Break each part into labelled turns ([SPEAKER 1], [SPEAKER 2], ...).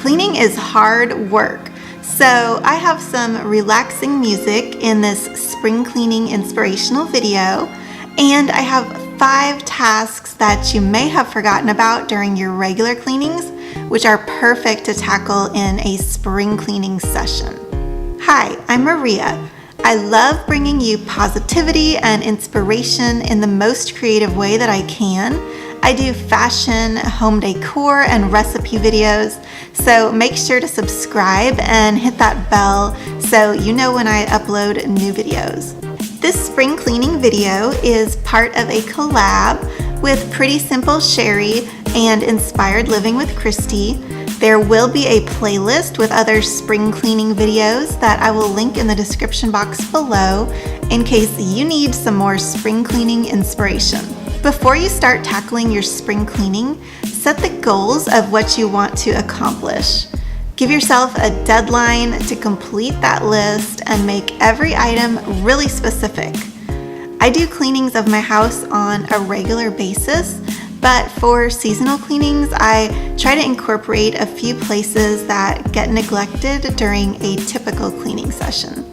[SPEAKER 1] Cleaning is hard work, so I have some relaxing music in this spring cleaning inspirational video, and I have 5 tasks that you may have forgotten about during your regular cleanings, which are perfect to tackle in a spring cleaning session. Hi, I'm Maria. I love bringing you positivity and inspiration in the most creative way that I can. I do fashion, home decor, and recipe videos, so make sure to subscribe and hit that bell so you know when I upload new videos. This spring cleaning video is part of a collab with Pretty Simple Sherry and Inspired Living with Christy. There will be a playlist with other spring cleaning videos that I will link in the description box below in case you need some more spring cleaning inspiration. Before you start tackling your spring cleaning, set the goals of what you want to accomplish. Give yourself a deadline to complete that list and make every item really specific. I do cleanings of my house on a regular basis, but for seasonal cleanings, I try to incorporate a few places that get neglected during a typical cleaning session.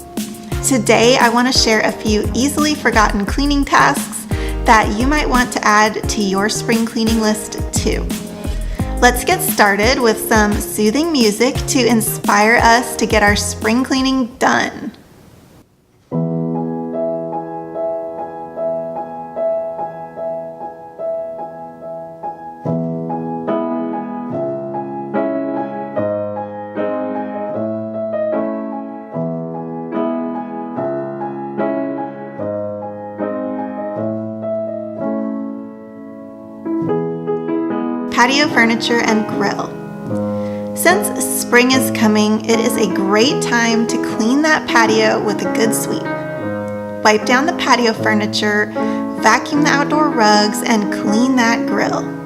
[SPEAKER 1] Today, I want to share a few easily forgotten cleaning tasks that you might want to add to your spring cleaning list too. Let's get started with some soothing music to inspire us to get our spring cleaning done. Patio furniture and grill. Since spring is coming, it is a great time to clean that patio with a good sweep. Wipe down the patio furniture, vacuum the outdoor rugs, and clean that grill.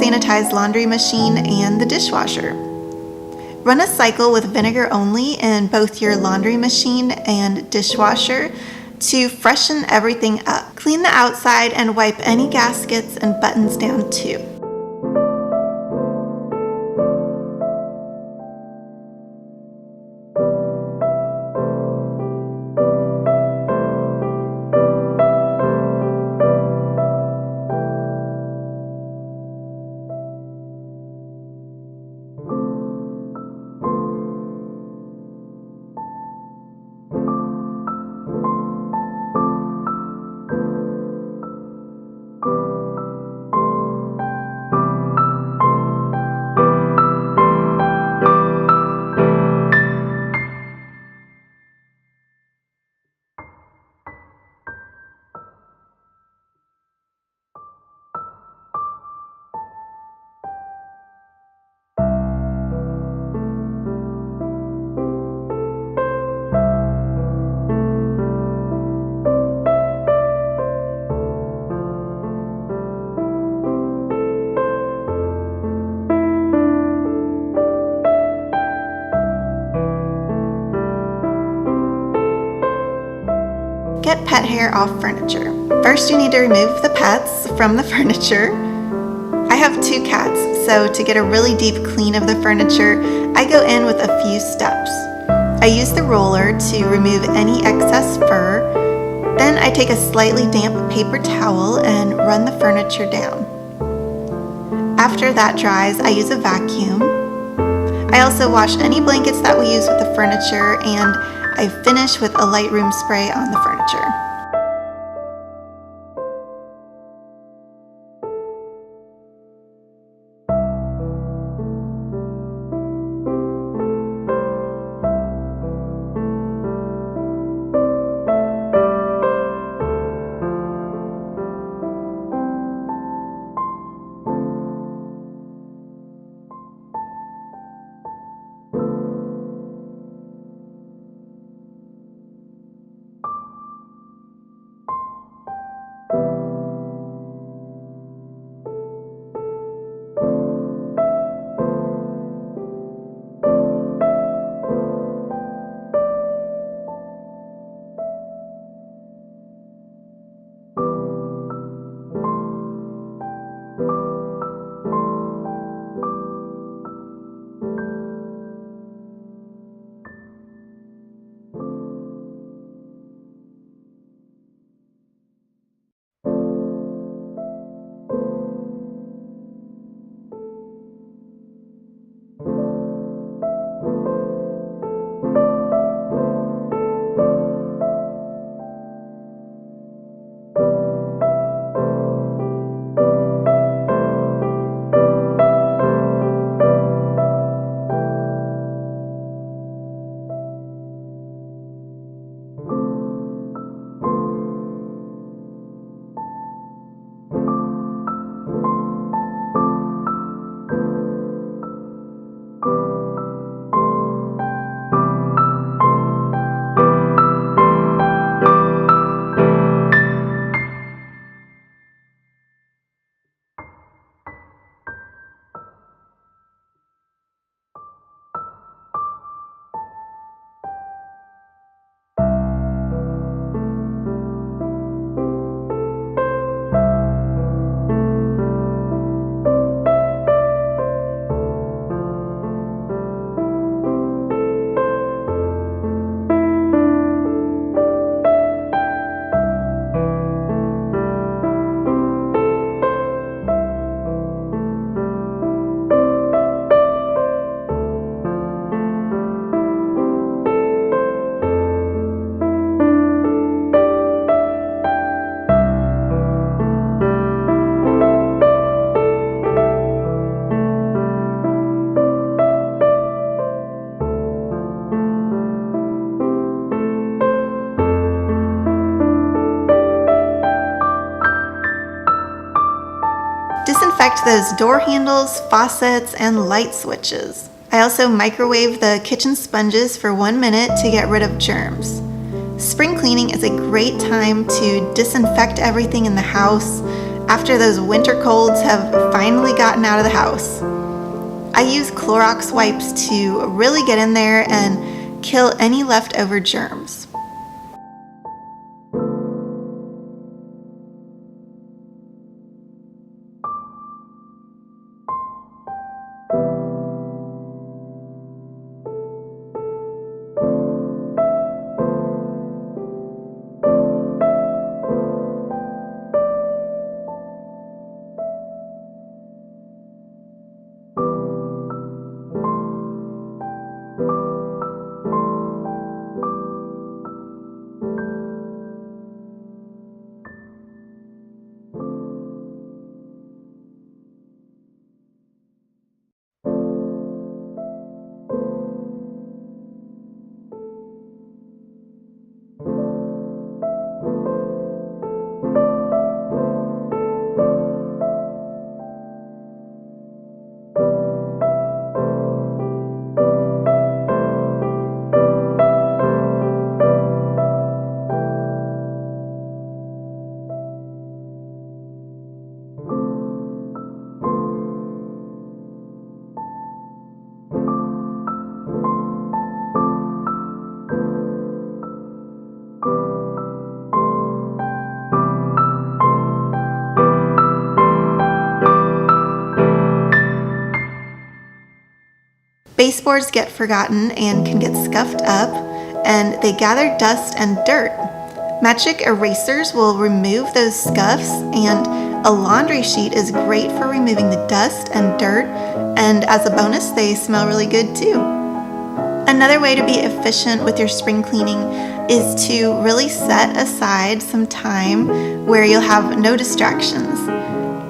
[SPEAKER 1] Sanitize laundry machine and the dishwasher. Run a cycle with vinegar only in both your laundry machine and dishwasher to freshen everything up. Clean the outside and wipe any gaskets and buttons down too. Get pet hair off furniture. First, you need to remove the pets from the furniture. I have 2 cats, so to get a really deep clean of the furniture, I go in with a few steps. I use the roller to remove any excess fur. Then I take a slightly damp paper towel and run the furniture down. After that dries, I use a vacuum. I also wash any blankets that we use with the furniture, and I finish with a light room spray on the furniture. Disinfect those door handles, faucets, and light switches. I also microwave the kitchen sponges for 1 minute to get rid of germs. Spring cleaning is a great time to disinfect everything in the house after those winter colds have finally gotten out of the house. I use Clorox wipes to really get in there and kill any leftover germs. Baseboards get forgotten and can get scuffed up, and they gather dust and dirt. Magic erasers will remove those scuffs, and a laundry sheet is great for removing the dust and dirt, and as a bonus, they smell really good too. Another way to be efficient with your spring cleaning is to really set aside some time where you'll have no distractions.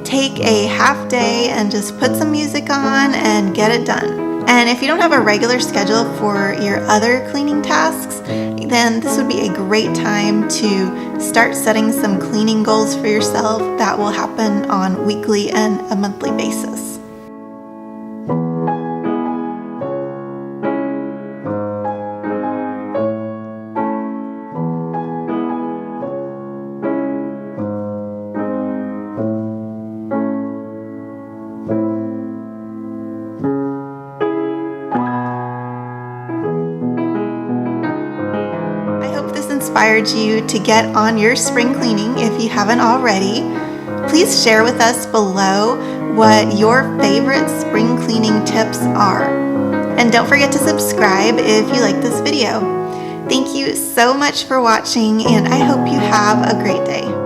[SPEAKER 1] Take a half day and just put some music on and get it done. And if you don't have a regular schedule for your other cleaning tasks, then this would be a great time to start setting some cleaning goals for yourself that will happen on a weekly and a monthly basis. Inspired you to get on your spring cleaning if you haven't already. Please share with us below what your favorite spring cleaning tips are. And don't forget to subscribe if you like this video. Thank you so much for watching, and I hope you have a great day.